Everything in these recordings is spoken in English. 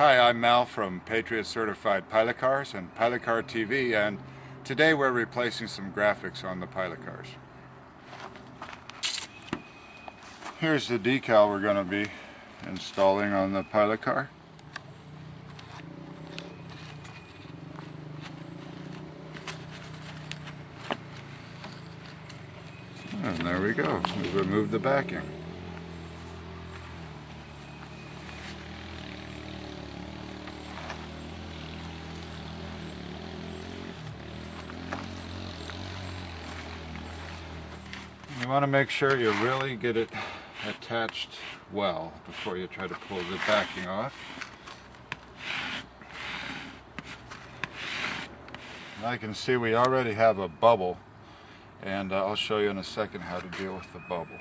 Hi, I'm Mal from Patriot Certified Pilot Cars and pilotcartv, and today we're replacing some graphics on the pilot cars. Here's the decal we're going to be installing on the pilot car. And there we go. We've removed the backing. You want to make sure you really get it attached well before you try to pull the backing off. And I can see we already have a bubble, and I'll show you in a second how to deal with the bubble.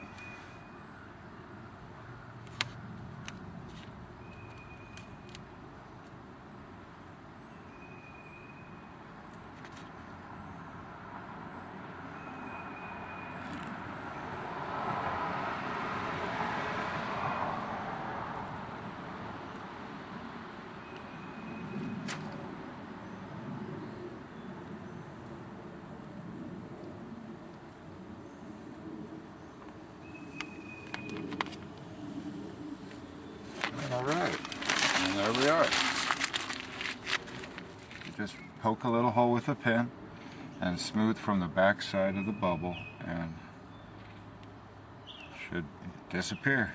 Alright, and there we are. You just poke a little hole with a pin and smooth from the back side of the bubble, and it should disappear.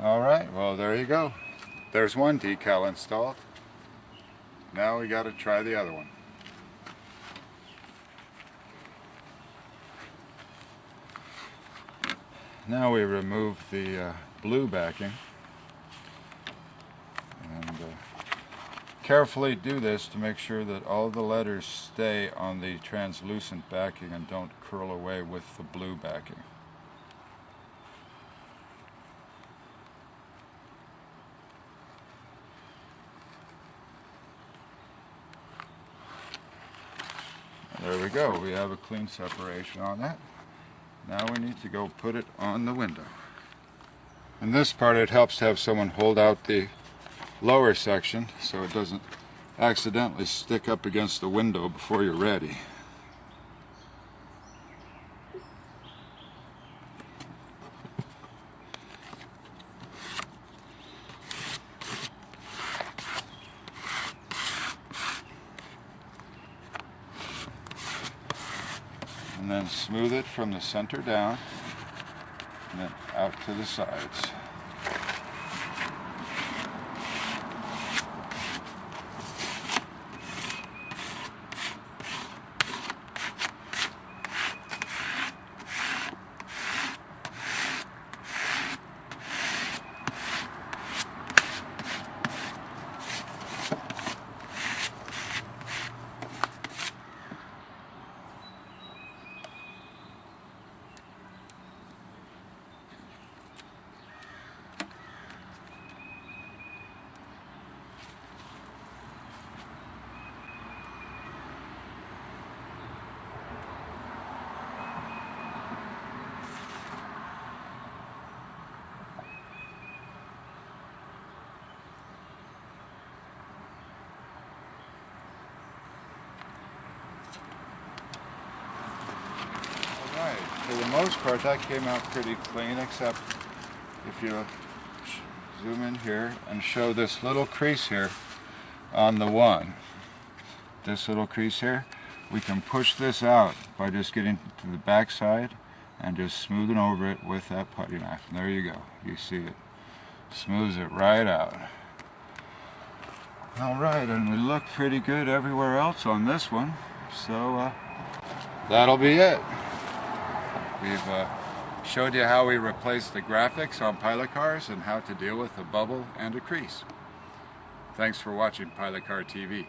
Alright, well there you go. There's one decal installed. Now we got to try the other one. Now we remove the blue backing, and carefully do this to make sure that all the letters stay on the translucent backing and don't curl away with the blue backing. There we go, we have a clean separation on that. Now we need to go put it on the window. In this part it helps to have someone hold out the lower section so it doesn't accidentally stick up against the window before you're ready. And then smooth it from the center down and then out to the sides. For the most part, that came out pretty clean, except if you zoom in here and show this little crease here on the one. This little crease here, we can push this out by just getting to the back side and just smoothing over it with that putty knife. And there you go. You see it. Smooths it right out. Alright, and we look pretty good everywhere else on this one, so that'll be it. We've showed you how we replace the graphics on pilot cars and how to deal with a bubble and a crease. Thanks for watching Pilot Car TV.